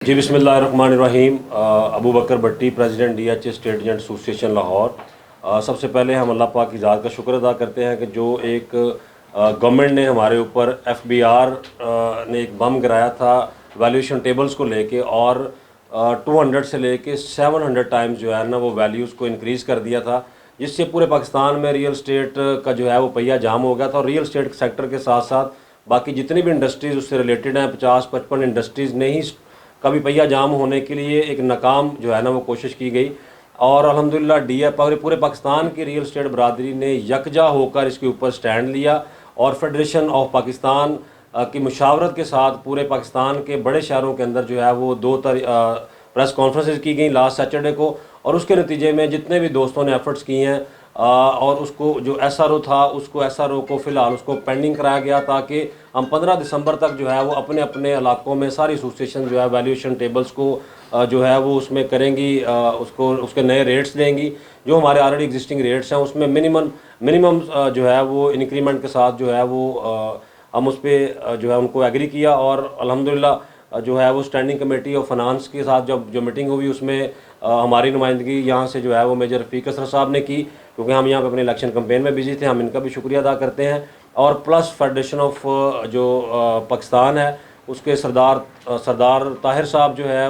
जी बिस्मिल्लाहिर्रहमानिर्रहीम। Abu Bakar Bhatti, president DH state agent association Lahore. सबसे पहले हम अल्लाह पाक की ज़ात का शुक्र अदा करते हैं कि जो एक गवर्नमेंट ने हमारे ऊपर FBR ने एक बम गिराया था वैल्यूएशन टेबल्स को लेके, और 200 से लेके 700 टाइम्स जो है ना वो वैल्यूज़ को इंक्रीज़ कर दिया था, जिससे पूरे पाकिस्तान में रियल स्टेट का जो है वो पहिया जाम हो गया था। और रियल स्टेट सेक्टर के साथ साथ बाकी जितनी भी इंडस्ट्रीज़ उससे रिलेटेड हैं, 50-55 इंडस्ट्रीज़ ने ही कभी पहिया जाम होने के लिए एक नाकाम जो है ना वो कोशिश की गई। और अल्हम्दुलिल्लाह पूरे पाकिस्तान की रियल स्टेट बरादरी ने यकजा होकर इसके ऊपर स्टैंड लिया, और फेडरेशन ऑफ पाकिस्तान की मुशावरत के साथ पूरे पाकिस्तान के बड़े शहरों के अंदर जो है वो प्रेस कॉन्फ्रेंसेस की गई लास्ट सैटरडे को। और उसके नतीजे में जितने भी दोस्तों ने एफर्ट्स किए हैं, और उसको जो SRO था उसको SRO को फ़िलहाल उसको पेंडिंग कराया गया, ताकि हम 15 दिसंबर तक जो है वो अपने अपने इलाकों में सारी एसोसिएशन जो है वैल्यूएशन टेबल्स को जो है वो उसमें करेंगी, उसको उसके नए रेट्स देंगी। जो हमारे ऑलरेडी एग्जिस्टिंग रेट्स हैं उसमें मिनिमम जो है वो इंक्रीमेंट के साथ जो है वो हम उस पर जो है उनको एग्री किया। और अल्हम्दुलिल्लाह जो है वो स्टैंडिंग कमेटी ऑफ फाइनेंस के साथ जब जो मीटिंग हुई उसमें हमारी नुमाइंदगी यहाँ से जो है वो मेजर रफ़ीक असर साहब ने की, क्योंकि हम यहाँ पे अपने इलेक्शन कैंपेन में बिजी थे। हम इनका भी शुक्रिया अदा करते हैं। और प्लस फेडरेशन ऑफ जो पाकिस्तान है उसके सरदार ताहिर साहब जो है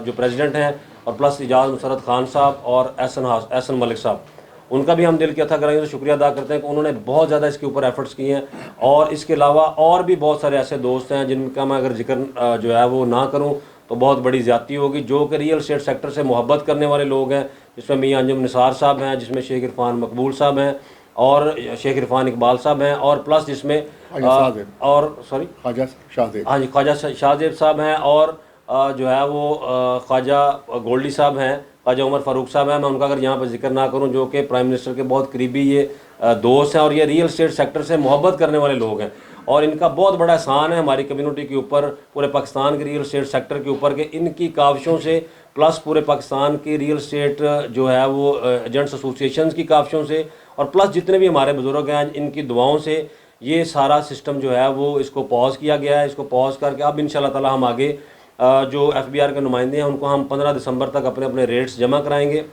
जो प्रेसिडेंट हैं, और प्लस इजाज़ मुसरत खान साहब और एहसन मलिक साहब, उनका भी हम दिल की अथा कराएंगे तो शुक्रिया अदा करते हैं कि उन्होंने बहुत ज़्यादा इसके ऊपर एफर्ट्स किए हैं। और इसके अलावा और भी बहुत सारे ऐसे दोस्त हैं जिनका मैं अगर जिक्र जो है वो ना करूं तो बहुत बड़ी ज़्यादती होगी, जो कि रियल स्टेट सेक्टर से मोहब्बत करने वाले लोग हैं, जिसमें मियां अंजुम निसार साहब हैं, जिसमें शेख इरफान मकबूल साहब हैं, और शेख इरफान इकबाल साहब हैं, और प्लस जिसमें और सॉरी ख्वाजा शाहजेब, हाँ जी ख्वाजा शाहजेब साहब हैं, और जो है वो ख्वाजा गोल्डी साहब हैं, ख्वाजा उमर फ़ारूक साहब हैं। मैं उनका अगर यहाँ पर जिक्र ना करूँ, जो कि प्राइम मिनिस्टर के बहुत करीबी ये दोस्त हैं, और ये रियल स्टेट सेक्टर से मोहब्बत करने वाले लोग हैं। और इनका बहुत बड़ा एहसान है हमारी कम्युनिटी के ऊपर, पूरे पाकिस्तान के रियल स्टेट सेक्टर के ऊपर, कि इनकी काविशों से, प्लस पूरे पाकिस्तान की रियल स्टेट जो है वो एजेंट्स एसोसिएशन की काविशों से, और प्लस जितने भी हमारे बुजुर्ग हैं इनकी दुआओं से ये सारा सिस्टम जो है वो इसको पॉज किया गया है। इसको पॉज करके अब इंशाल्लाह ताला हम आगे जो FBR के नुमाइंदे हैं उनको हम 15 दिसंबर तक अपने अपने रेट्स जमा कराएंगे।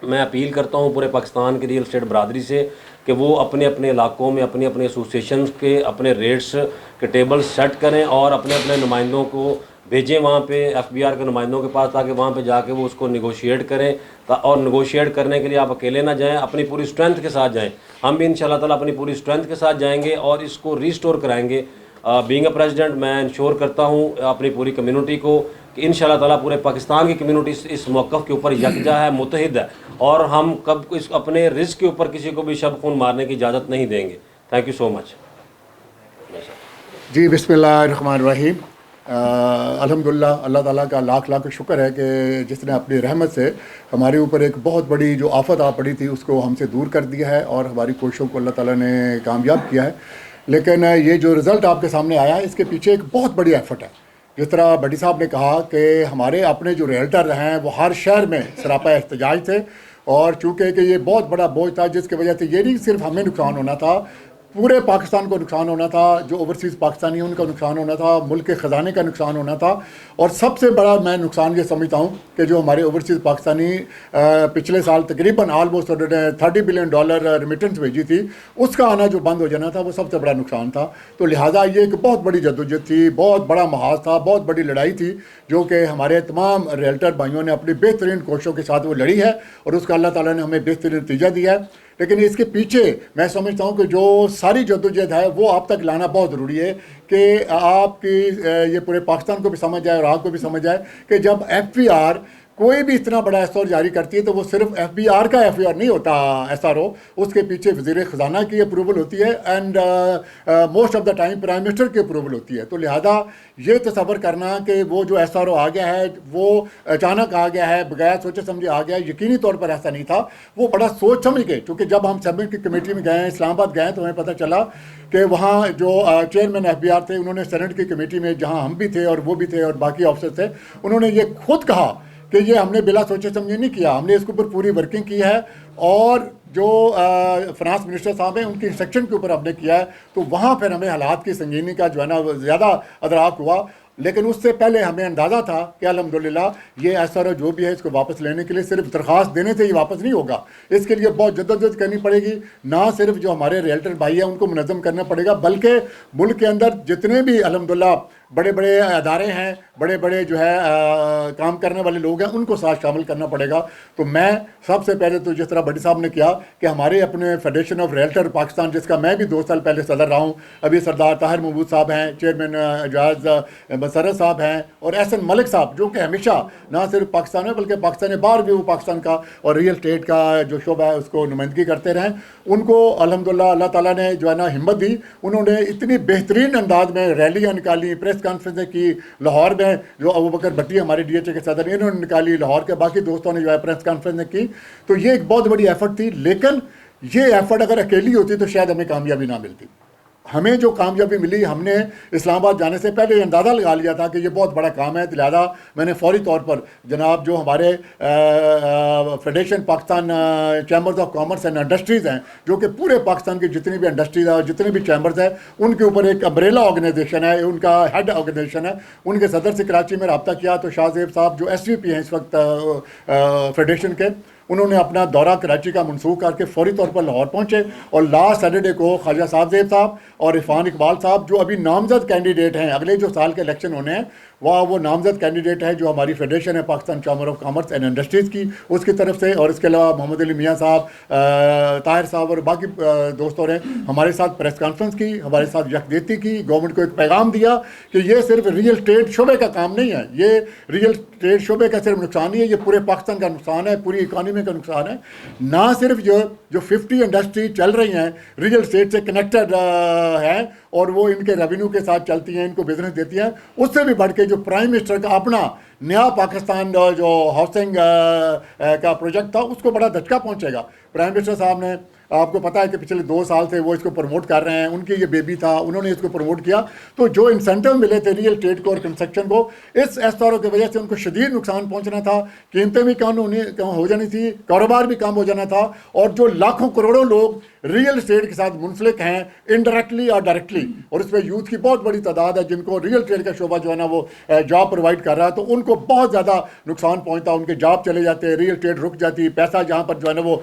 मैं अपील करता हूँ पूरे पाकिस्तान की रियल स्टेट बरादरी से कि वो अपने अपने इलाकों में अपने अपने एसोसिएशन के अपने रेट्स के टेबल सेट करें, और अपने अपने नुमाइंदों को भेजें वहाँ पे FBR के नुमाइंदों के पास, ताकि वहाँ पे जाके वो उसको निगोशिएट करें। और निगोशिएट करने के लिए आप अकेले ना जाएं, अपनी पूरी स्ट्रेंथ के साथ जाएं। हम भी इंशाल्लाह ताला अपनी पूरी स्ट्रेंथ के साथ जाएंगे और इसको रीस्टोर कराएंगे। बीइंग अ प्रेसिडेंट मैं इंश्योर करता हूँ अपनी पूरी कम्युनिटी को कि इंशाल्लाह ताला पूरे पाकिस्तान की कम्युनिटी इस मौक़िफ़ के ऊपर यकजा है, मुत्तहिद है, और हम कब इस अपने रिस्क के ऊपर किसी को भी शब खून मारने की इजाज़त नहीं देंगे। Thank you so much. जी बिस्मिल्लाहिर्रहमानिर्रहीम। अल्हम्दुलिल्लाह, अल्लाह ताला का लाख लाख शुक्र है कि जिसने अपनी रहमत से हमारे ऊपर एक बहुत बड़ी जो आफत आ पड़ी थी उसको हमसे दूर कर दिया है, और हमारी कोशिशों को अल्लाह ताला ने कामयाब किया है। लेकिन ये जो रिज़ल्ट आपके सामने आया है इसके पीछे एक बहुत बड़ी एफर्ट है। जिस तरह भट्टी साहब ने कहा कि हमारे अपने जो रियल्टर हैं वो हर शहर में सरापा एहतजाज थे, और चूँकि कि ये बहुत बड़ा बोझ था जिसकी वजह से ये नहीं सिर्फ हमें नुकसान होना था, पूरे पाकिस्तान को नुकसान होना था, जो ओवरसीज़ पाकिस्तानी हैं उनका नुकसान होना था, मुल्क के ख़जाने का नुकसान होना था। और सबसे बड़ा मैं नुकसान ये समझता हूँ कि जो हमारे ओवरसीज़ पाकिस्तानी पिछले साल तकरीबन ऑलमोस्ट $30 बिलियन रिमिटेंस भेजी थी, उसका आना जो बंद हो जाना था वो सबसे बड़ा नुकसान था। तो लिहाजा ये एक बहुत बड़ी जद्दोजहद थी, बहुत बड़ा महाज था, बहुत बड़ी लड़ाई थी, जो कि हमारे तमाम रियल्टर भाइयों ने अपनी बेहतरीन कोशिशों के साथ वो लड़ी है, और उसका अल्लाह ताला ने हमें बेहतरीन नतीजा दिया है। लेकिन इसके पीछे मैं समझता हूँ कि जो सारी जद्दोजहद है वो आप तक लाना बहुत ज़रूरी है, कि आपकी ये पूरे पाकिस्तान को भी समझ आए और आपको भी समझ आए कि जब FBR कोई भी इतना बड़ा SR जारी करती है तो वो सिर्फ FBR का FBR नहीं होता SRO, उसके पीछे वज़ीर ख़जाना की अप्रूवल होती है, and most of the time prime minister की अप्रूवल होती है। तो लिहाजा ये तसव्वुर करना कि वो जो SRO आ गया है वो अचानक आ गया है, बगैर सोचे समझे आ गया है, यकीनी तौर पर ऐसा नहीं था। वो बड़ा सोच समझ के, क्योंकि जब हम सेबन की कमेटी में गए, इस्लामाबाद गए, तो हमें पता चला कि वहाँ जो चेयरमैन FBR थे उन्होंने सेनेट की कमेटी में, जहाँ हम भी थे और वो भी थे और बाकी ऑफिसर थे, उन्होंने ये खुद कहा कि ये हमने बिला सोचे समझे नहीं किया, हमने इसके ऊपर पूरी वर्किंग की है, और जो फाइनेंस मिनिस्टर साहब हैं उनकी इंस्ट्रक्शन के ऊपर हमने किया है। तो वहाँ फिर हमें हालात की संगीनी का जो है ना ज़्यादा अदराक हुआ, लेकिन उससे पहले हमें अंदाज़ा था कि अल्हम्दुलिल्लाह ये एसआरओ जो भी है इसको वापस लेने के लिए सिर्फ दरख्वास्त देने से ही वापस नहीं होगा, इसके लिए बहुत जद्दोजहद करनी पड़ेगी। ना सिर्फ जो हमारे रियल्टर भाई हैं उनको मुनज़्ज़म करना पड़ेगा, बल्कि मुल्क के अंदर जितने भी अल्हम्दुलिल्लाह बड़े बड़े अदारे हैं, बड़े बड़े जो है काम करने वाले लोग हैं, उनको साथ शामिल करना पड़ेगा। तो मैं सबसे पहले तो जिस तरह भट्टी साहब ने किया कि हमारे अपने फेडरेशन ऑफ रियल्टर पाकिस्तान, जिसका मैं भी 2 साल पहले सदर रहा हूँ, अभी सरदार ताहिर महमूद साहब हैं, चेयरमैन एजाज मसरत साहब हैं और एहसन मलिक साहब, जो कि हमेशा ना सिर्फ पाकिस्तान में बल्कि पाकिस्तान के बाहर भी वो पाकिस्तान का और रियल स्टेट का जो शोबा है उसको नुमाइंदगी करते रहें। उनको अल्हम्दुलिल्लाह अल्लाह ताला ने जो है ना हिम्मत दी, उन्होंने इतनी बेहतरीन अंदाज में रैलियाँ निकाली, प्रेस कॉन्फ्रेंसें की लाहौर में, जो अबू बकर भट्टी हमारे DHA के सदर इन्होंने निकाली, लाहौर के बाकी दोस्तों ने जो है प्रेस कॉन्फ्रेंसें की। तो ये एक बहुत बड़ी एफर्ट थी, लेकिन ये एफर्ट अगर अकेली होती तो शायद हमें कामयाबी ना मिलती। हमें जो कामयाबी मिली, हमने इस्लामाबाद जाने से पहले अंदाज़ा लगा लिया था कि ये बहुत बड़ा काम है, तो लिहाजा मैंने फौरी तौर पर जनाब जो हमारे federation Pakistan chambers of commerce and industries हैं, जो कि पूरे पाकिस्तान की जितनी भी इंडस्ट्रीज़ है और जितने भी चैम्बर्स हैं, उनके ऊपर एक अम्ब्रेला ऑर्गेनाइजेशन है, उनका हेड ऑर्गेनाइजेशन है, उनके सदर से कराची में रब्ता किया। तो शाहजेब साहब जो SVP हैं इस वक्त फेडरेशन के, उन्होंने अपना दौरा कराची का मनसूख करके फौरी तौर पर लाहौर पहुंचे और लास्ट सैटरडे को ख्वाजा साहब साहब और इरफान इकबाल साहब, जो अभी नामजद कैंडिडेट हैं, अगले जो साल के इलेक्शन होने हैं वह वो नामजद कैंडिडेट है जो हमारी फेडरेशन है Pakistan chamber of commerce and industries की, उसकी तरफ से, और इसके अलावा मोहम्मद अली मियाँ साहब, ताहिर साहब और बाकी दोस्तों ने हमारे साथ प्रेस कॉन्फ्रेंस की, हमारे साथ यकजहती की, गवर्नमेंट को एक पैगाम दिया कि ये सिर्फ रियल स्टेट शोबे का काम नहीं है, ये रियल स्टेट शोबे का सिर्फ नुकसान नहीं है, ये पूरे पाकिस्तान का नुकसान है, पूरी इकानमी का नुकसान है। ना सिर्फ जो 50 इंडस्ट्री चल रही हैं रियल स्टेट से कनेक्टेड हैं और वो इनके रेवेन्यू के साथ चलती हैं, इनको बिजनेस देती हैं, उससे भी बढ़ के जो प्राइम मिनिस्टर का अपना नया पाकिस्तान जो हाउसिंग का प्रोजेक्ट था उसको बड़ा धचका पहुंचेगा। प्राइम मिनिस्टर साहब ने, आपको पता है कि पिछले 2 साल से वो इसको प्रमोट कर रहे हैं, उनकी ये बेबी था, उन्होंने इसको प्रमोट किया। तो जो इंसेंटिव मिले थे रियल स्टेट को और कंस्ट्रक्शन को, इस एसआरओ की वजह से उनको शदीद नुकसान पहुंचना था, कीमतें भी कम हो जानी थी, कारोबार भी कम हो जाना था, और जो लाखों करोड़ों लोग रियल स्टेट के साथ मुंसलिक हैं इनडायरेक्टली और डायरेक्टली, और इसमें यूथ की बहुत बड़ी तादाद है जिनको रियल स्टेट का शोबा जो है ना वो जॉब प्रोवाइड कर रहा है, तो उनको बहुत ज़्यादा नुकसान पहुंचता, उनके जॉब चले जाते, रियल स्टेट रुक जाती, पैसा जहाँ पर जो है ना वो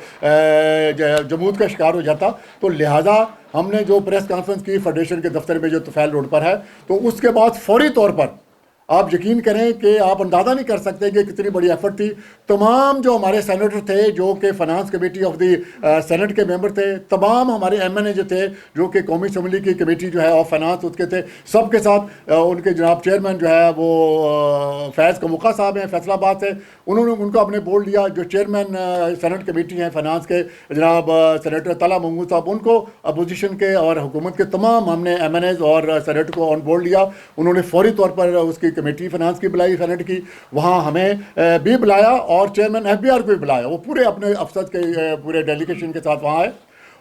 जमूद का शिकार हो जाता। तो लिहाजा हमने जो प्रेस कॉन्फ्रेंस की फेडरेशन के दफ्तर में जो तुफैल रोड पर है, तो उसके बाद फौरी तौर पर आप यकीन करें कि आप अंदाज़ा नहीं कर सकते कि कितनी बड़ी एफर्ट थी। तमाम जो हमारे सेनेटर थे जो कि finance committee of the senate के मेंबर थे, तमाम हमारे MNA जो थे जो कि कौमी असम्बली की कमेटी जो है ऑफ फाइनेंस उसके थे, सबके साथ उनके जनाब चेयरमैन जो है वो फैज़ कमुका साहब हैं फैसलाबाद से, उन्होंने उनको अपने बोर्ड लिया। जो चेयरमैन सेनेट कमेटी हैं फाइनेंस के जनाब सेनेटर तला महमूद साहब, उनको अपोजिशन के और हुकूमत के तमाम हमने MNAs और सेनेट को ऑन बोर्ड लिया। उन्होंने फौरी तौर पर उसकी कमेटी फाइनेंस की बुलाई, सेनेट की, वहाँ हमें भी बुलाया और चेयरमैन FBR को भी बुलाया। वो पूरे अपने अफसर के पूरे डेलीगेशन के साथ वहाँ आए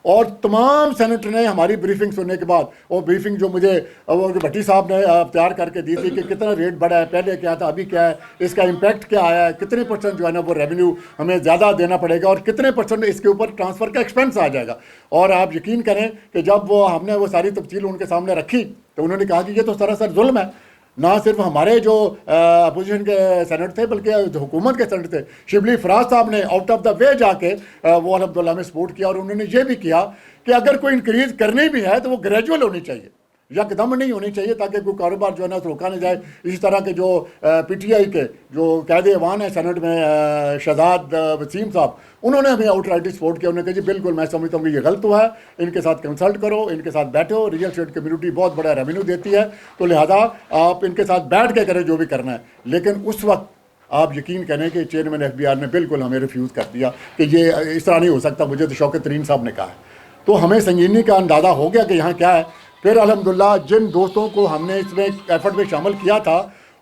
और तमाम सेनेटर ने हमारी ब्रीफिंग सुनने के बाद, वो ब्रीफिंग जो मुझे भट्टी साहब ने तैयार करके दी थी कि कितना रेट बढ़ा है, पहले क्या था, अभी क्या है, इसका इम्पैक्ट क्या आया है, कितने % जो है ना वो रेवेन्यू हमें ज़्यादा देना पड़ेगा और कितने % इसके ऊपर ट्रांसफ़र का एक्सपेंस आ जाएगा। और आप यकीन करें कि जब वो हमने वो सारी तफसील उनके सामने रखी तो उन्होंने कहा कि ये तो सरासर जुल्म है। ना सिर्फ हमारे जो अपोजिशन के सेनेट थे बल्कि जो हुकूमत के सेनेट थे, शिबली फराज साहब ने आउट ऑफ द वे जाके वो अल्हम्दुलिल्लाह में सपोर्ट किया और उन्होंने ये भी किया कि अगर कोई इंक्रीज़ करनी भी है तो वो ग्रेजुअल होनी चाहिए, यकदम नहीं होनी चाहिए, ताकि कोई कारोबार जो है ना रोका नहीं जाए। इसी तरह के जो PTI के जो कायद ऐवान है सेनेट में शहजाद वसीम साहब, उन्होंने हमें आउटराइट सपोर्ट किया। उन्होंने कहा जी बिल्कुल मैं समझता हूँ कि ये गलत हुआ है, इनके साथ कंसल्ट करो, इनके साथ बैठो, रियल स्टेट कम्युनिटी बहुत बड़ा रेवेन्यू देती है, तो लिहाजा आप इनके साथ बैठ के करें जो भी करना है। लेकिन उस वक्त आप यकीन करें कि चेयरमैन FBR ने बिल्कुल हमें रिफ्यूज़ कर दिया कि ये इस तरह नहीं हो सकता, मुझे तो शौकत तरीन साहब ने कहा है। तो हमें संगीनी का अंदाज़ा हो गया कि यहाँ क्या है। फिर अल्हम्दुलिल्लाह जिन दोस्तों को हमने इसमें एफर्ट में शामिल किया था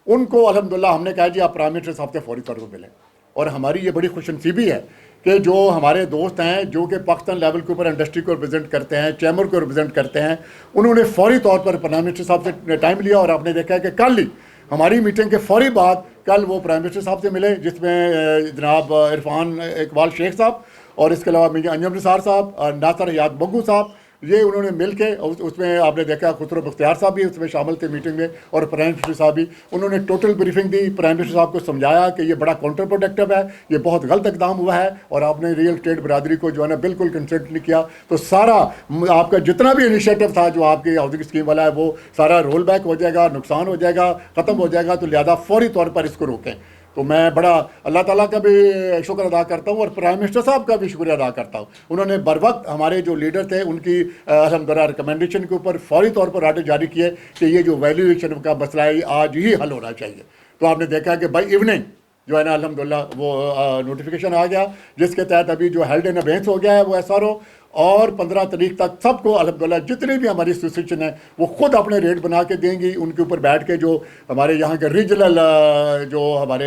उनको अल्हम्दुलिल्लाह हमने कहा जी आप प्राइम मिनिस्टर साहब से फौरी तौर पर मिलें। और हमारी ये बड़ी खुशनसीबी है कि जो हमारे दोस्त हैं जो कि पाकिस्तान लेवल के ऊपर इंडस्ट्री को रिप्रेजेंट करते हैं, चैम्बर को रिप्रेजेंट करते हैं, उन्होंने फौरी तौर पर प्राइम मिनिस्टर साहब से टाइम लिया। और आपने देखा है कि कल ही हमारी मीटिंग के फौरी बाद कल वो प्राइम मिनिस्टर साहब से मिले, जिसमें जनाब इरफान इकबाल शेख साहब और इसके अलावा मियां अंजम निसार साहब, नासर हयात बग्गू साहब, ये उन्होंने मिल के उसमें आपने देखा खुसरो बख्तियार साहब भी उसमें शामिल थे मीटिंग में, और प्राइम मिनिस्टर साहब भी। उन्होंने टोटल ब्रीफिंग दी, प्राइम मिनिस्टर साहब को समझाया कि ये बड़ा काउंटर प्रोडक्टिव है, ये बहुत गलत इकदाम हुआ है, और आपने रियल स्टेट बरादरी को जो है ना बिल्कुल कंसल्ट नहीं किया। तो सारा आपका जितना भी इनिशिएटिव था जो आपकी हाउसिंग स्कीम वाला है वो सारा रोल बैक हो जाएगा, नुकसान हो जाएगा, ख़त्म हो जाएगा। तो लिहाजा फौरी तौर पर इसको रोकें। तो मैं बड़ा अल्लाह ताला का भी शुक्र अदा करता हूँ और प्राइम मिनिस्टर साहब का भी शुक्रिया अदा करता हूँ। उन्होंने बर वक्त हमारे जो लीडर थे उनकी अल्हम्दुलिल्लाह रिकमेंडेशन के ऊपर फौरी तौर पर आर्डर जारी किए कि ये जो वैल्यूएशन का मसला है आज ही हल होना चाहिए। तो आपने देखा कि बाई इवनिंग जो है ना अल्हम्दुलिल्लाह वो नोटिफिकेशन आ गया, जिसके तहत अभी जो हेल्ड इन अबेंस हो गया है वो SRO, और 15 तारीख तक सबको अल्हम्दुलिल्लाह जितनी भी हमारी एसोसिएशन है वो खुद अपने रेट बना के देंगी। उनके ऊपर बैठ के जो हमारे यहाँ के रीजनल जो हमारे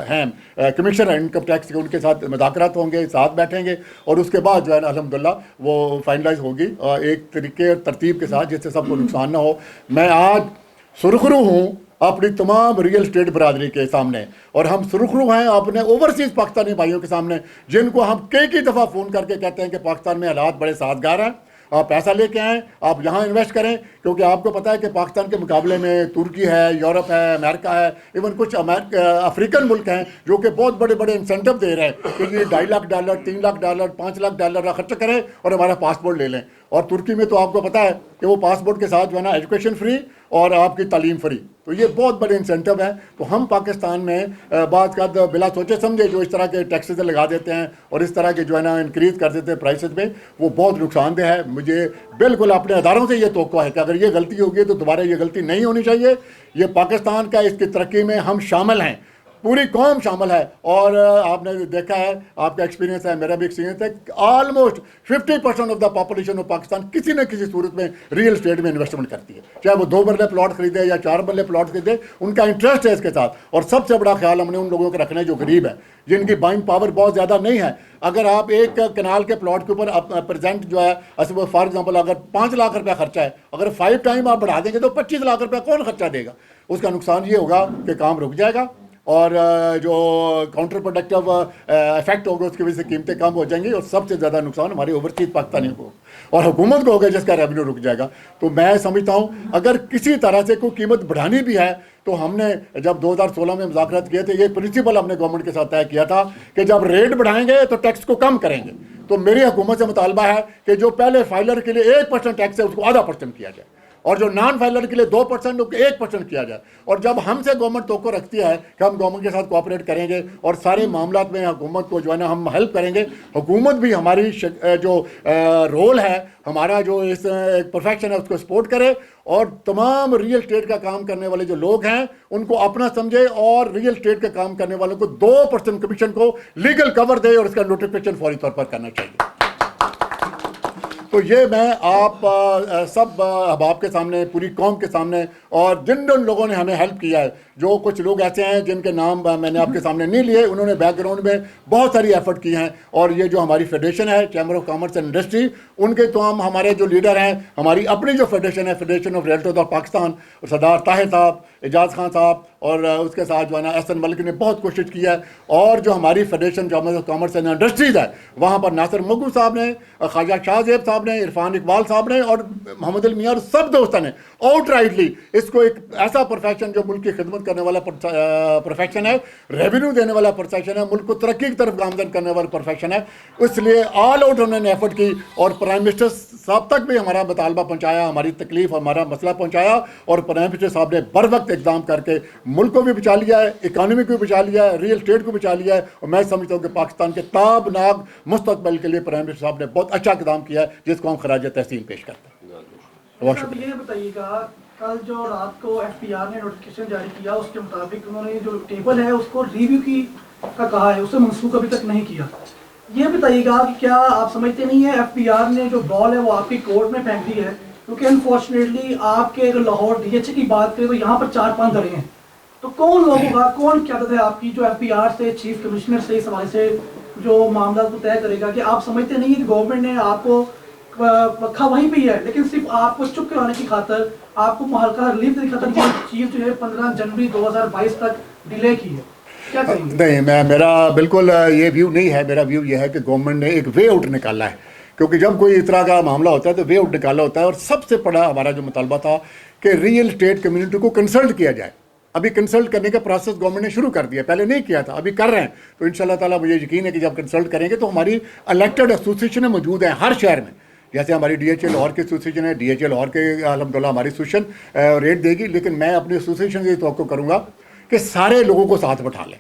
हैं कमिश्नर इनकम टैक्स के, उनके साथ मुज़ाकरात होंगे, साथ बैठेंगे, और उसके बाद जो है ना अल्हम्दुलिल्लाह वो फाइनलाइज होगी एक तरीके और तरतीब के साथ जिससे सबको नुकसान ना हो। मैं आज सुरखरू हूँ अपनी तमाम रियल स्टेट बरादरी के सामने, और हम सुरखरू हैं अपने ओवरसीज़ पाकिस्तानी भाइयों के सामने, जिनको हम कई दफ़ा फ़ोन करके कहते हैं कि पाकिस्तान में हालात बड़े साजगार हैं, आप पैसा लेके आएँ, आप यहाँ इन्वेस्ट करें। क्योंकि आपको पता है कि पाकिस्तान के मुकाबले में तुर्की है, यूरोप है, अमेरिका है, इवन कुछ अफ्रीकन मुल्क हैं जो कि बहुत बड़े बड़े इंसेंटिव दे रहे हैं कि ये $2.5 लाख, $3 लाख, $5 लाख खर्च करें और हमारा पासपोर्ट ले लें। और तुर्की में तो आपको पता है कि वो पासपोर्ट के साथ जो है ना एजुकेशन फ्री और आपकी तालीम फ्री, तो ये बहुत बड़े इंसेंटिव है। तो हम पाकिस्तान में बात का बिला सोचे समझे जो इस तरह के टैक्सेस लगा देते हैं और इस तरह के जो है ना इंक्रीज़ कर देते हैं प्राइसेस में, वो बहुत नुकसानदेह है। मुझे बिल्कुल अपने अदारों से ये तोक़ा है कि अगर ये गलती होगी तो दोबारा ये गलती नहीं होनी चाहिए। ये पाकिस्तान का, इसकी तरक्की में हम शामिल हैं, पूरी कौम शामिल है। और आपने देखा है, आपका एक्सपीरियंस है, मेरा भी एक्सपीरियंस है, almost 50% of the population of Pakistan किसी न किसी सूरत में रियल स्टेट में इन्वेस्टमेंट करती है, चाहे वो 2 मरले प्लॉट खरीदे या 4 मरले प्लॉट खरीदे, उनका इंटरेस्ट है इसके साथ। और सबसे बड़ा ख्याल हमने उन लोगों का रखना है जो गरीब है, जिनकी बाइंग पावर बहुत ज़्यादा नहीं है। अगर आप एक कनाल के प्लॉट के ऊपर प्रेजेंट जो है फॉर एग्जांपल अगर 5 लाख रुपया खर्चा है, अगर 5 टाइम आप बढ़ा देंगे तो 25 लाख रुपया कौन खर्चा देगा? उसका नुकसान ये होगा कि काम रुक जाएगा और जो काउंटर प्रोडक्टिव इफेक्ट होगा उसकी वजह से कीमतें कम हो जाएंगी, और सबसे ज़्यादा नुकसान हमारे ओवरसीज पाकिस्तानियों को और हुकूमत को होगा जिसका रेवेन्यू रुक जाएगा। तो मैं समझता हूँ अगर किसी तरह से कोई कीमत बढ़ानी भी है तो हमने जब 2016 में मुज़ाकरात किए थे, ये प्रिंसिपल हमने गवर्नमेंट के साथ तय किया था कि जब रेट बढ़ाएंगे तो टैक्स को कम करेंगे। तो मेरी हुकूमत से मुतालबा है कि जो पहले फाइलर के लिए 1% टैक्स है उसको ½ किया जाए, और जो नॉन फाइलर के लिए 2% उसको 1% किया जाए। और जब हमसे गवर्नमेंट तोक़ो रखती है कि हम गवर्नमेंट के साथ कोऑपरेट करेंगे और सारे मामलात में हुकूमत को जो है ना हम हेल्प करेंगे, हुकूमत भी हमारी जो रोल है, हमारा जो इस प्रोफेशन है उसको सपोर्ट करे, और तमाम रियल स्टेट का काम करने वाले जो लोग हैं उनको अपना समझे, और रियल स्टेट का काम करने वालों को 2% कमीशन को लीगल कवर दे, और इसका नोटिफिकेशन फौरी तौर पर करना चाहिए। तो ये मैं आप सब अहबाब के सामने, पूरी कौम के सामने, और जिन जिन लोगों ने हमें हेल्प किया है, जो कुछ लोग ऐसे हैं जिनके नाम मैंने आपके सामने नहीं लिए, उन्होंने बैकग्राउंड में बहुत सारी एफर्ट की हैं। और ये जो हमारी फेडरेशन है, chamber of commerce and industry, उनके तो हम हमारे जो लीडर हैं, हमारी अपनी जो फेडरेशन है, federation of realtors of Pakistan, Sardar Tahir साहब, एजाज खान साहब, और उसके साथ जो है ना एहसन मलिक ने बहुत कोशिश की है। और जो हमारी federation chamber of commerce and industries है, वहाँ पर नासिर मगू साहब ने, ख्वाजा शाहजेब साहब ने, इरफान इकबाल साहब ने और मोहम्मद अल मियां, सब दोस्तों ने आउटराइटली इसको एक ऐसा प्रोफेशन जो मुल्क की खिदमत करने वाला प्रोफेशन है, रेवेन्यू देने वाला प्रोफेशन है, मुल्क को तरक्की की तरफ गामजन करने वाला प्रोफेशन है, इसलिए ऑल आउट उन्होंने एफर्ट की। और प्राइम मिनिस्टर साहब तक भी हमारा मुतालबा पहुँचाया, हमारी तकलीफ, हमारा मसला पहुँचाया, और प्राइम मिनिस्टर साहब ने बर वक्त इक़दाम करके मुल्क को भी बचा लिया है, इकानमी को भी बचा लिया है, रियल स्टेट को बचा लिया है। और मैं समझता हूँ कि पाकिस्तान के ताबनाक मुस्तकबिल के लिए प्राइम मिनिस्टर साहब ने बहुत अच्छा इक़दाम किया है, जिसको हम खराज तहसीन पेश करते हैं। बहुत शुक्रिया। ये बताइएगा, कल जो रात को FPR ने नोटिफिकेशन जारी किया, उसके मुताबिक उन्होंने जो टेबल है उसको रिव्यू का कहा है, उसे मनसूख अभी तक नहीं किया। ये बताइएगा कि क्या आप समझते नहीं है FPR ने जो बॉल है वो आपकी कोर्ट में फेंक दी है? क्योंकि अनफॉर्चुनेटली आपके अगर लाहौर DHA की बात करें तो यहाँ पर 4-5 दरें हैं, तो कौन लोगों का, कौन क्या है आपकी जो FPR से, चीफ कमिश्नर से इस हवाले से जो मामला को तय करेगा? कि आप समझते नहीं कि गवर्नमेंट ने आपको रखा वहीं पे ही है, लेकिन सिर्फ आपको चुप कराने की खातर, आपको हल्का रिलीफ देने की खातर ये चीज़ जो है 15 जनवरी 2022 तक डिले की है? क्या करेंगे? नहीं, मेरा बिल्कुल ये व्यू नहीं है। मेरा व्यू ये है कि गवर्नमेंट ने एक वे आउट निकाला है क्योंकि जब कोई इस तरह का मामला होता है तो वे आउट निकाला होता है। और सबसे बड़ा हमारा जो मुतालबा था कि रियल स्टेट कम्युनिटी को कंसल्ट किया जाए। अभी कंसल्ट करने का प्रोसेस गवर्नमेंट ने शुरू कर दिया, पहले नहीं किया था, अभी कर रहे हैं। तो इंशाल्लाह ताला मुझे यकीन है कि जब कंसल्ट करेंगे तो हमारी इलेक्टेड एसोसिएशन मौजूद हैं हर शहर में। जैसे हमारी DHA लाहौर की एसोसिएशन है, DHA लाहौर के अल्हम्दुलिल्लाह हमारी एसोसिएशन रेट देगी, लेकिन मैं अपनी एसोसिएशन से तवक्को करूँगा कि सारे लोगों को साथ बैठा लें।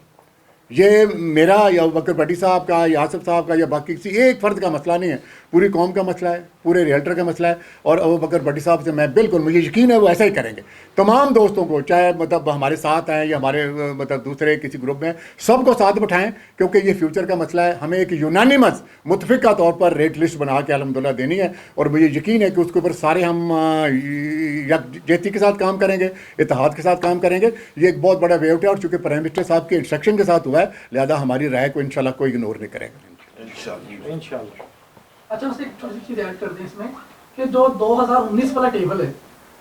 ये मेरा या बकर भट्टी साहब का या आसिफ साहब का या बाकी किसी एक फ़र्द का मसला नहीं है, पूरी कौम का मसला है, पूरे रियल्टर का मसला है। और अबू बकर भट्टी साहब से मैं बिल्कुल, मुझे यकीन है वो ऐसा ही करेंगे। तमाम दोस्तों को, चाहे मतलब हमारे साथ हैं या हमारे मतलब दूसरे किसी ग्रुप में, सबको साथ बिठाएं, क्योंकि ये फ्यूचर का मसला है। हमें एक यूनानिमस मुतफ़िक़ा तौर पर रेट लिस्ट बना के अल्हम्दुलिल्लाह देनी है। और मुझे यकीन है कि उसके ऊपर सारे हम यकजहती के साथ काम करेंगे, इत्तेहाद के साथ काम करेंगे। ये एक बहुत बड़ा वे आउट है, और चूँकि प्राइम मिनिस्टर साहब के इंस्ट्रक्शन के साथ हुआ है, लिहाजा हमारी राय को इंशाल्लाह कोई इग्नोर नहीं करेगा इंशाल्लाह। अच्छा, उससे एक छोटी सी चीज़ ऐड कर दें इसमें कि जो 2019 वाला टेबल है,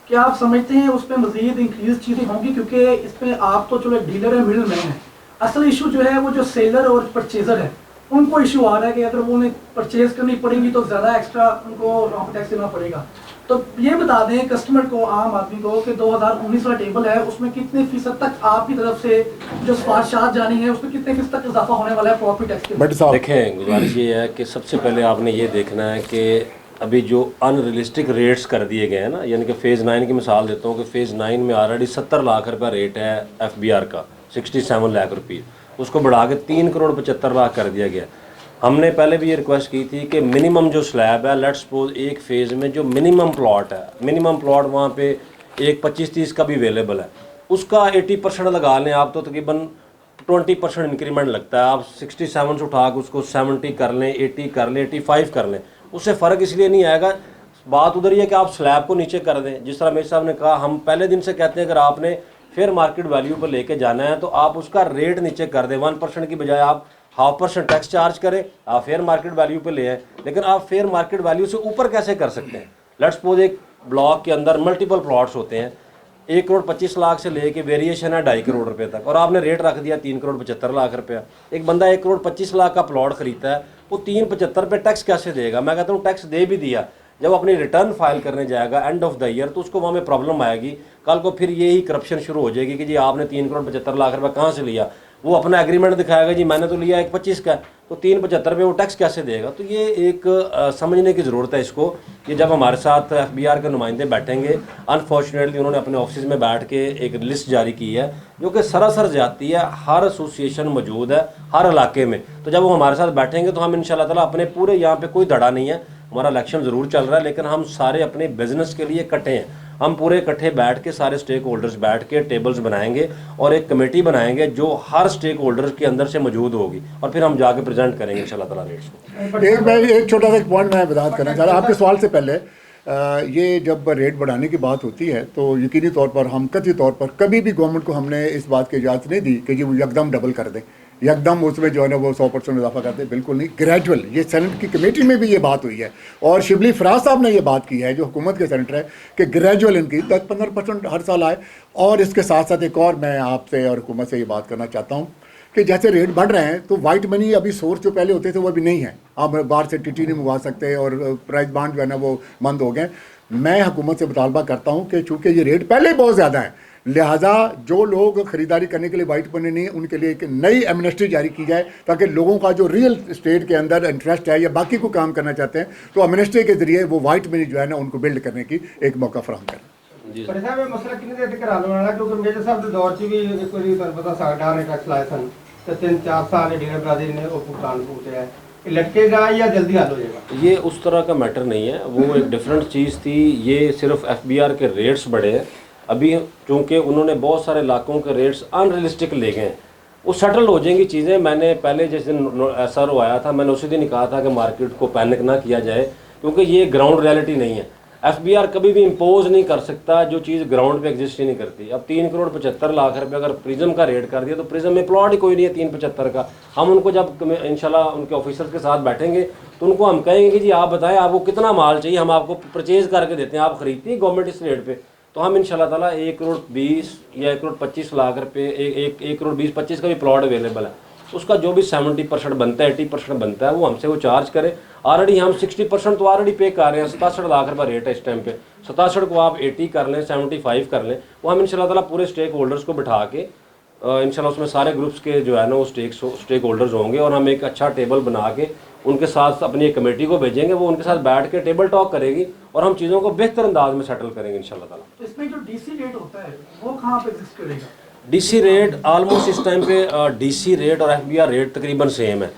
क्या आप समझते हैं उस पर मज़ीद इंक्रीज चीज़ें होंगी? क्योंकि इस पर आप तो चलो डीलर है, मिडल मैन है। असल इशू जो है वो जो सेलर और परचेज़र है, उनको इशू आ रहा है कि अगर वो उन्हें परचेज़ करनी पड़ेगी तो ज़्यादा एक्स्ट्रा उनको टैक्स देना पड़ेगा। तो ये बता दें कस्टमर को, आम आदमी को, कि 2019 वाला टेबल है उसमें कितने फीसद तक आपकी तरफ से जो सिफारिशात जानी है उसमें कितने फीसद तक इजाफा होने वाला है प्रॉपर्टी टैक्स के? देखें, गुजारिश ये है कि सबसे पहले आपने ये देखना है कि अभी जो अनरियलिस्टिक रेट्स कर दिए गए हैं ना, यानी कि फ़ेज़ 9 की मिसाल देता हूँ कि फ़ेज़ 9 में ऑलरेडी 70 लाख रुपया रेट है FBR का, 67 लाख रुपये, उसको बढ़ा के 3 करोड़ 75 लाख कर दिया गया। हमने पहले भी ये रिक्वेस्ट की थी कि मिनिमम जो स्लैब है, लेट्स सपोज एक फ़ेज़ में जो मिनिमम प्लॉट है, मिनिमम प्लॉट वहाँ पे एक 25-30 का भी अवेलेबल है, उसका 80% लगा लें आप, तो तकरीबन 20% इंक्रीमेंट लगता है। आप 67 से उठा के उसको 70 कर लें, 80 कर लें, 85 कर लें, उससे फ़र्क इसलिए नहीं आएगा। बात उधर ही है कि आप स्लैब को नीचे कर दें। जिस तरह मेरे साहब ने कहा, हम पहले दिन से कहते हैं अगर आपने फेयर मार्केट वैल्यू पर लेके जाना है तो आप उसका रेट नीचे कर दें। 1% की बजाय आप 0.5% टैक्स चार्ज करें, आप फेयर मार्केट वैल्यू पे ले आए। लेकिन आप फेयर मार्केट वैल्यू से ऊपर कैसे कर सकते हैं? लेट्स सपोज एक ब्लॉक के अंदर मल्टीपल प्लॉट्स होते हैं, 1 करोड़ 25 लाख से लेके वेरिएशन है 2.5 करोड़ रुपए तक, और आपने रेट रख दिया 3 करोड़ 75 लाख रुपया। एक बंदा 1 करोड़ 25 लाख का प्लॉट खरीदता है, वो 3.75 पे टैक्स कैसे देगा? मैं कहता हूँ टैक्स दे भी दिया, जब अपनी रिटर्न फाइल करने जाएगा एंड ऑफ द ईयर तो उसको वहाँ में प्रॉब्लम आएगी। कल को फिर यही करप्शन शुरू हो जाएगी कि जी आपने 3 करोड़ 75 लाख रुपये कहाँ से लिया? वो अपना एग्रीमेंट दिखाएगा, जी मैंने तो लिया 1.25 का, तो 3.75 पे वो टैक्स कैसे देगा? तो ये एक समझने की ज़रूरत है इसको, कि जब हमारे साथ FBR के नुमाइंदे बैठेंगे, अनफॉर्चुनेटली उन्होंने अपने ऑफिस में बैठ के एक लिस्ट जारी की है जो कि सरासर जाती है, हर एसोसिएशन मौजूद है हर इलाके में। तो जब वो हमारे साथ बैठेंगे तो हम इंशाल्लाह ताला अपने पूरे, यहाँ पे कोई धड़ा नहीं है, हमारा इलेक्शन ज़रूर चल रहा है, लेकिन हम सारे अपने बिजनेस के लिए इकट्ठे हैं। हम पूरे इकट्ठे बैठ के, सारे स्टेक होल्डर्स बैठ के टेबल्स बनाएंगे और एक कमेटी बनाएंगे जो हर स्टेक होल्डर्स के अंदर से मौजूद होगी, और फिर हम जाके प्रेजेंट करेंगे इंशाल्लाह ताला रेट्स को। एक छोटा सा पॉइंट मैं वजाहत करना चाह रहा हूँ आपके सवाल से पहले। ये जब रेट बढ़ाने की बात होती है तो यकीनी तौर पर हम कतई तौर पर कभी भी गवर्नमेंट को हमने इस बात की इजाज़त नहीं दी कि जी वो यकदम डबल कर दें, यकदम उसमें जो है ना वो 100% इजाफा करते, बिल्कुल नहीं। ग्रेजुअल, ये सेनेट की कमेटी में भी ये बात हुई है और शिबली फराज साहब ने ये बात की है जो हुकूमत के सेनेटर है कि ग्रेजुअल इनकी 10-15% हर साल आए। और इसके साथ साथ एक और मैं आपसे और हुकूमत से ये बात करना चाहता हूँ कि जैसे रेट बढ़ रहे हैं तो वाइट मनी अभी सोर्स जो पहले होते थे वो अभी नहीं है, आप बाहर से टीटी नहीं मंगवा सकते और प्राइस बांड जो है ना वो बंद हो गए। मैं हुकूमत से मुतालबा करता हूँ कि चूँकि ये रेट पहले ही बहुत ज़्यादा है, लिहाजा जो लोग ख़रीदारी करने के लिए वाइट मनी नहीं है उनके लिए एक नई एमनेस्टी जारी की जाए, ताकि लोगों का जो रियल स्टेट के अंदर इंटरेस्ट है या बाकी को काम करना चाहते हैं तो एमनेस्टी के ज़रिए वो वाइट मनी जो है ना उनको बिल्ड करने की एक मौका फराहम करें। पर साहब ये मसला कितने देर तक हल होना, क्योंकि मेरे साहब के दौर च भी एक बार तुहानू पता सरकार ने टैक्स लाए सन तो 3-4 साल डीलर बरादरी ने वो भुगतान पूछे है, लटकेगा या जल्दी हल हो जाएगा? ये उस तरह का मैटर नहीं है, वो एक डिफरेंट चीज़ थी। ये सिर्फ FBR के रेट्स बढ़े हैं अभी, क्योंकि उन्होंने बहुत सारे इलाकों के रेट्स अनरियलिस्टिक ले गए हैं, वो सेटल हो जाएंगी चीज़ें। मैंने पहले जिस दिन SRO आया था मैंने उसी दिन कहा था कि मार्केट को पैनिक ना किया जाए, क्योंकि ये ग्राउंड रियलिटी नहीं है। FBR कभी भी इम्पोज नहीं कर सकता जो चीज़ ग्राउंड पे एग्जिस्ट ही नहीं करती। अब 3 करोड़ 75 लाख रुपए अगर प्रिज्म का रेट कर दिया तो प्रिज्म में प्लॉट ही कोई नहीं है 375 का। हम उनको जब इंशाल्लाह उनके ऑफिसर्स के साथ बैठेंगे तो उनको हम कहेंगे कि जी आप बताएं आपको कितना माल चाहिए, हम आपको परचेज करके देते हैं, आप खरीदती हैं गवर्नमेंट इस रेट पे, तो हम इंशाल्लाह ताला 1 करोड़ 20 या 1 करोड़ 25 लाख रुपये, 1 करोड़ 20-25 का भी प्लॉट अवेलेबल है, उसका जो भी 70% बनता है, 80% बनता है, वो हमसे वो चार्ज करें। ऑलरेडी हम 60% तो ऑलरेडी पे कर रहे हैं। 67 लाख रुपये रेट है इस टाइम पे। 67 को आप 80 कर लें, 75 कर लें, वो हम इंशाल्लाह ताला पूरे स्टेक होल्डर्स को बिठा के इंशाल्लाह उसमें सारे ग्रुप्स के जो है ना वो स्टेक होल्डर्स होंगे, और हम एक अच्छा टेबल बना के उनके साथ अपनी एक कमेटी को भेजेंगे, वो उनके साथ बैठ के टेबल टॉक करेगी और हम चीज़ों को बेहतर अंदाज में सेटल करेंगे इंशाल्लाह ताला। तो इसमें जो डीसी रेट होता है वो कहाँ पे एग्जिस्ट करेगा? डीसी रेट ऑलमोस्ट इस टाइम पे डीसी रेट और एफबीआर रेट तकरीबन सेम है।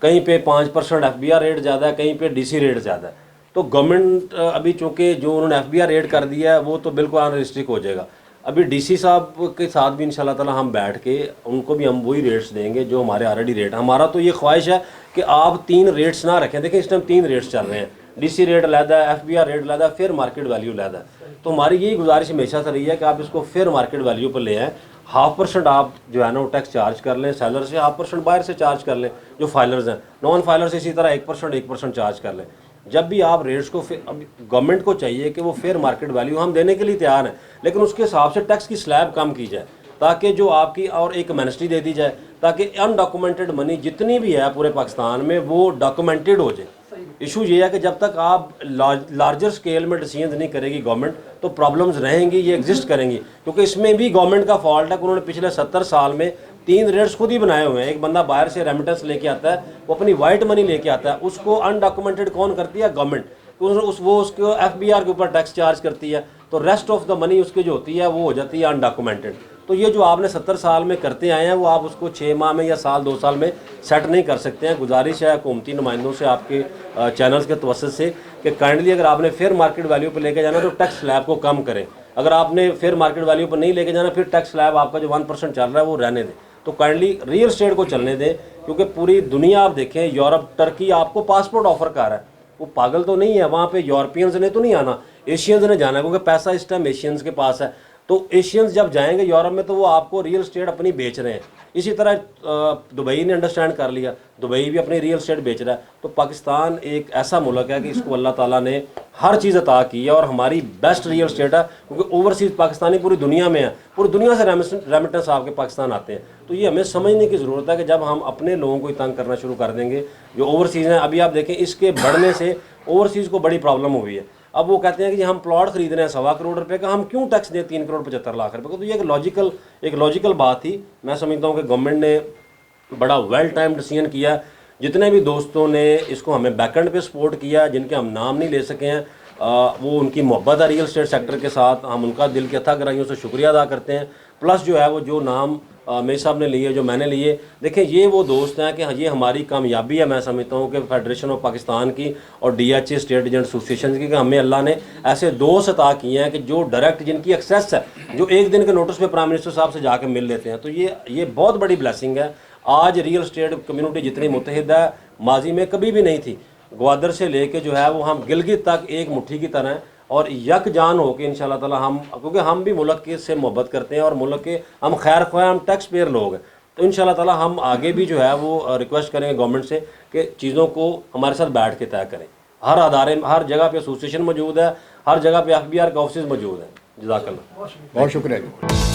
कहीं पे 5% एफबीआर रेट ज़्यादा है, कहीं पे डीसी रेट ज़्यादा है। तो गवर्नमेंट अभी चूँकि जो उन्होंने एफबीआर रेट कर दिया है वो तो बिल्कुल अनरिस्ट्रिक्ट हो जाएगा। अभी डीसी साहब के साथ भी इंशाल्लाह ताला हम बैठ के उनको भी हम वही रेट्स देंगे जो हमारे ऑलरेडी रेट। हमारा तो ये ख्वाहिश है कि आप 3 रेट्स ना रखें। देखें इस टाइम 3 रेट्स चल रहे हैं, डीसी रेट अलहदा है, एफबीआर रेट अलहदा है, फिर मार्केट वैल्यू अलहदा है। तो हमारी यही गुजारिश हमेशा से रही है कि आप इसको फिर मार्केट वैल्यू पर ले आएँ। 0.5% आप जो है ना वो टैक्स चार्ज कर लें सेलर से, 0.5% बाहर से चार्ज कर लें जो फाइलर्स हैं, नॉन फाइलर्स इसी तरह 1% चार्ज कर लें। जब भी आप रेट्स को अब गवर्नमेंट को चाहिए कि वो फेयर मार्केट वैल्यू हम देने के लिए तैयार हैं, लेकिन उसके हिसाब से टैक्स की स्लैब कम की जाए ताकि जो आपकी और एक एमनेस्टी दे दी जाए ताकि अनडॉक्यूमेंटेड मनी जितनी भी है पूरे पाकिस्तान में वो डॉक्यूमेंटेड हो जाए। इशू ये है कि जब तक आप लार्जर स्केल में डिसीजन नहीं करेगी गवर्नमेंट तो प्रॉब्लम्स रहेंगी, ये एग्जिस्ट करेंगी। क्योंकि इसमें भी गवर्नमेंट का फॉल्ट है कि उन्होंने पिछले 70 साल में 3 रेट्स खुद ही बनाए हुए हैं। एक बंदा बाहर से रेमिटेंस लेके आता है, वो अपनी वाइट मनी लेके आता है, उसको अनडॉक्यूमेंटेड कौन करती है? गवर्नमेंट। वो उसको एफबीआर के ऊपर टैक्स चार्ज करती है, तो रेस्ट ऑफ द मनी उसकी जो होती है वो हो जाती है अनडॉक्यूमेंटेड। तो ये जो आपने 70 साल में करते आए हैं वो आप उसको 6 माह में या साल 2 साल में सेट नहीं कर सकते हैं। गुजारिश है हुकूमती नुमाइंदों से, आपके चैनल्स के तवस्सुत से, कि काइंडली अगर आपने फेयर मार्केट वैल्यू पर लेके जाना तो टैक्स स्लैब को कम करें। अगर आपने फेयर मार्केट वैल्यू पर नहीं लेके जाना फिर टैक्स स्लैब आपका जो 1% चल रहा है वो रहने दें। तो काइंडली रियल स्टेट को चलने दें, क्योंकि पूरी दुनिया आप देखें, यूरोप, टर्की आपको पासपोर्ट ऑफर कर रहा है। वो पागल तो नहीं है, वहाँ पे यूरोपियंस ने तो नहीं आना, एशियंस ने जाना, क्योंकि पैसा इस टाइम एशियंस के पास है। तो एशियंस जब जाएंगे यूरोप में तो वो आपको रियल स्टेट अपनी बेच रहे हैं। इसी तरह दुबई ने अंडरस्टैंड कर लिया, दुबई भी अपनी रियल स्टेट बेच रहा है। तो पाकिस्तान एक ऐसा मुल्क है कि इसको अल्लाह ताला ने हर चीज़ अता की है और हमारी बेस्ट रियल स्टेट है, क्योंकि ओवरसीज़ पाकिस्तानी पूरी दुनिया में है, पूरी दुनिया से रेमिटेंस आपके पाकिस्तान आते हैं। तो ये हमें समझने की ज़रूरत है कि जब हम अपने लोगों को तंग करना शुरू कर देंगे जो ओवरसीज़ हैं, अभी आप देखें इसके बढ़ने से ओवरसीज़ को बड़ी प्रॉब्लम हुई है। अब वो कहते हैं कि जी हम प्लॉट खरीद रहे हैं 1.25 करोड़ रुपए का, हम क्यों टैक्स दें 3 करोड़ 75 लाख रुपए का? तो ये एक लॉजिकल बात थी। मैं समझता हूँ कि गवर्नमेंट ने बड़ा वेल टाइम डिसीजन किया। जितने भी दोस्तों ने इसको हमें बैकएंड पे सपोर्ट किया, जिनके हम नाम नहीं ले सके हैं, वो उनकी मोहब्बत है रियल स्टेट सेक्टर के साथ, हम उनका दिल के अथाह गहराइयों से शुक्रिया अदा करते हैं। प्लस जो है वो जो नाम मेरे साहब ने लिए, जो मैंने लिए, देखें ये वो दोस्त हैं कि ये हमारी कामयाबी है। मैं समझता हूँ कि फेडरेशन ऑफ पाकिस्तान की और DHA स्टेट एजेंट एसोसिएशन की, कि हमें अल्लाह ने ऐसे दोस्त अता किए हैं कि जो डायरेक्ट जिनकी एक्सेस है, जो एक दिन के नोटिस पे प्राइम मिनिस्टर साहब से जाकर मिल लेते हैं। तो ये बहुत बड़ी ब्लेसिंग है। आज रियल स्टेट कम्युनिटी जितनी मुतहद है माजी में कभी भी नहीं थी। ग्वादर से लेके जो है वो हम गिलगित तक एक मुट्ठी की तरह हैं और यकजान होकर इंशाल्लाह ताला हम, क्योंकि हम भी मुल्क के से मोहब्बत करते हैं और मुल्क के हम खैर ख्वाह, हम टैक्स पेयर लोग हैं। तो इंशाल्लाह ताला हम आगे भी जो है वो रिक्वेस्ट करेंगे गवर्नमेंट से कि चीज़ों को हमारे साथ बैठ के तय करें। हर अदारे, हर जगह पे एसोसिएशन मौजूद है, हर जगह पे FBR का ऑफिस मौजूद है। जज़ाकल्लाह, बहुत शुक्रिया।